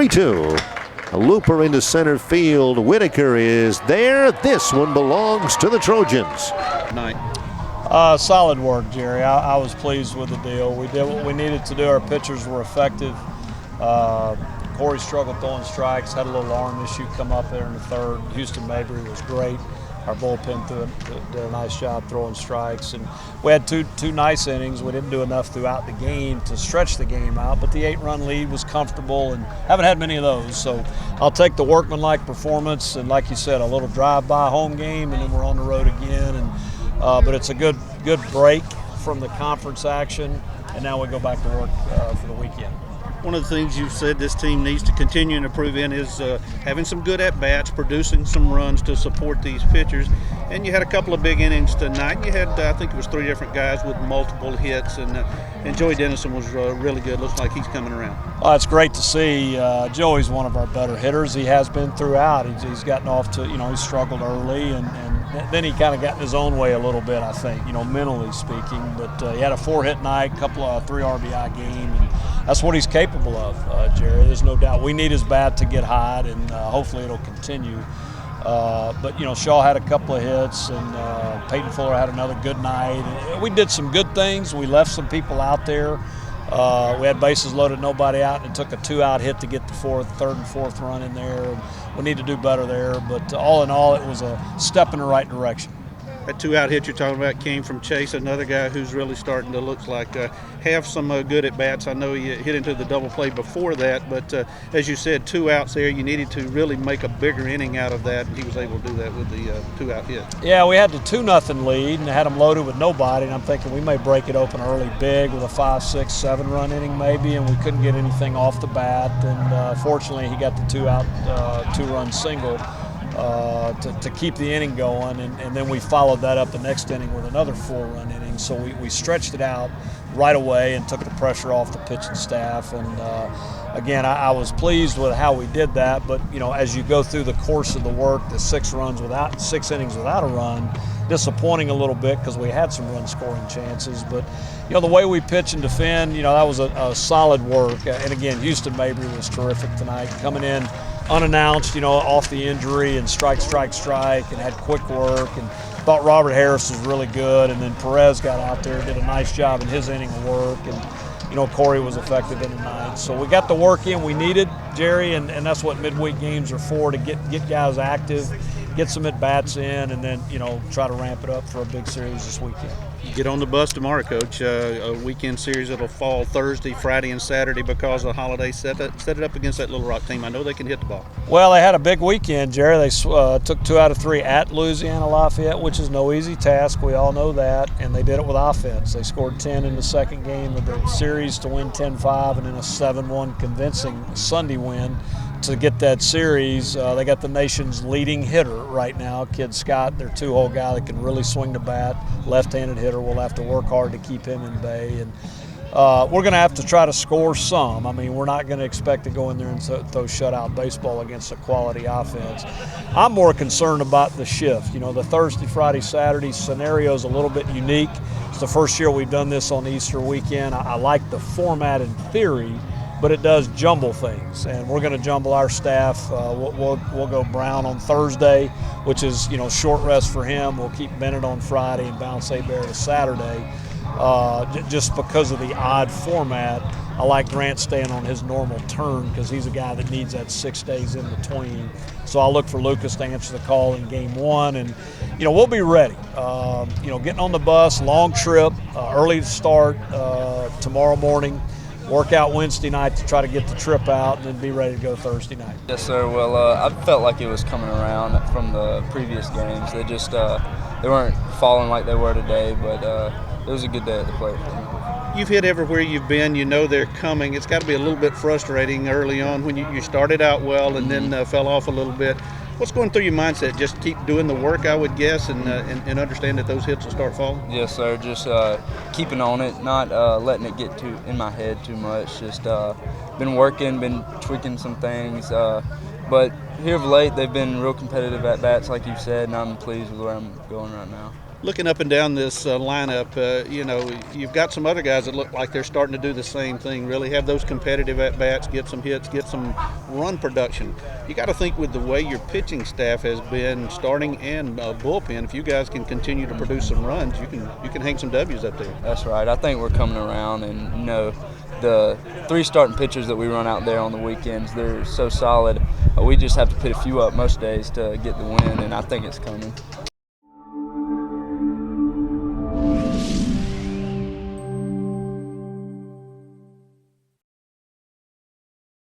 3-2. A looper into center field. Whitaker is there. This one belongs to the Trojans. Solid work, Jerry. I was pleased with the deal. We did what we needed to do. Our pitchers were effective. Corey struggled throwing strikes, had a little arm issue come up there in the third. Houston Mabry was great. Our bullpen did a nice job throwing strikes. And we had two nice innings. We didn't do enough throughout the game to stretch the game out, but the 8-run lead was comfortable and haven't had many of those. So I'll take the workmanlike performance and, like you said, a little drive-by home game, and then we're on the road again. And but it's a good break from the conference action, and now we go back to work for the weekend. One of the things you've said this team needs to continue and improve in is having some good at-bats, producing some runs to support these pitchers. And you had a couple of big innings tonight. You had, I think it was 3 different guys with multiple hits, and Joey Denison was really good. Looks like he's coming around. Well, it's great to see. Joey's one of our better hitters. He has been throughout. He's gotten off to, he struggled early, and then he kind of got in his own way a little bit, I think, mentally speaking. But he had a 4-hit night, couple of 3 RBI game, and that's what he's capable of, Jerry. There's no doubt. We need his bat to get hot, and hopefully it'll continue. But Shaw had a couple of hits, and Peyton Fuller had another good night. And we did some good things. We left some people out there. We had bases loaded, nobody out, and it took a 2-out hit to get the third and fourth run in there. And we need to do better there. But all in all, it was a step in the right direction. That 2-out hit you're talking about came from Chase, another guy who's really starting to look like have some good at-bats. I know he hit into the double play before that, but as you said, 2 outs there. You needed to really make a bigger inning out of that, and he was able to do that with the 2-out hit. Yeah, we had the 2-0 lead and had them loaded with nobody, and I'm thinking we may break it open early big with a 5, 6, 7-run inning maybe, and we couldn't get anything off the bat. And fortunately, he got the 2-out, 2-run single. To keep the inning going, and then we followed that up the next inning with another 4-run inning. So we stretched it out right away and took the pressure off the pitching staff. And again, I was pleased with how we did that. But as you go through the course of the work, the 6 innings without a run, disappointing a little bit because we had some run scoring chances. But the way we pitch and defend, that was a solid work. And again, Houston Mabry was terrific tonight, coming in unannounced, off the injury, and strike, and had quick work, and thought Robert Harris was really good. And then Perez got out there and did a nice job in his inning of work, and Corey was effective in the ninth. So we got the work in we needed, Jerry, and that's what midweek games are for, to get guys active, get some at-bats in, and then try to ramp it up for a big series this weekend. You get on the bus tomorrow, Coach. A weekend series that'll fall Thursday, Friday, and Saturday because of the holiday. Set it up against that Little Rock team. I know they can hit the ball. Well, they had a big weekend, Jerry. They took 2 out of 3 at Louisiana Lafayette, which is no easy task. We all know that, and they did it with offense. They scored 10 in the second game of the series to win 10-5, and then a 7-1 convincing Sunday win to get that series. They got the nation's leading hitter right now, Kid Scott, their 2-hole guy that can really swing the bat, left-handed hitter. We'll have to work hard to keep him in bay, and we're going to have to try to score some. I mean, we're not going to expect to go in there and throw shutout baseball against a quality offense. I'm more concerned about the shift. The Thursday, Friday, Saturday scenario is a little bit unique. It's the first year we've done this on Easter weekend. I like the format in theory, but it does jumble things, and we're going to jumble our staff. We'll go Brown on Thursday, which is short rest for him. We'll keep Bennett on Friday and bounce Hebert to Saturday. Just because of the odd format, I like Grant staying on his normal turn because he's a guy that needs that 6 days in between. So I'll look for Lucas to answer the call in game 1, and we'll be ready. Getting on the bus, long trip, early to start tomorrow morning. Work out Wednesday night to try to get the trip out, and then be ready to go Thursday night. Yes, sir. Well, I felt like it was coming around from the previous games. They just they weren't falling like they were today, but it was a good day at the plate for me. You've hit everywhere you've been. They're coming. It's got to be a little bit frustrating early on when you started out well and then fell off a little bit. What's going through your mindset? Just keep doing the work, I would guess, and understand that those hits will start falling? Yes, sir. Just keeping on it, not letting it get in my head too much. Just been working, been tweaking some things. But here of late, they've been real competitive at-bats, like you said, and I'm pleased with where I'm going right now. looking up and down this lineup, you know, you've got some other guys that look like they're starting to do the same thing, really have those competitive at-bats, get some hits, get some run production. You got to think with the way your pitching staff has been, starting and bullpen, if you guys can continue to produce some runs, you can hang some W's up there. That's right. I think we're coming around, and you know, the 3 starting pitchers that we run out there on the weekends, they're so solid. We just have to put a few up most days to get the win, and I think it's coming.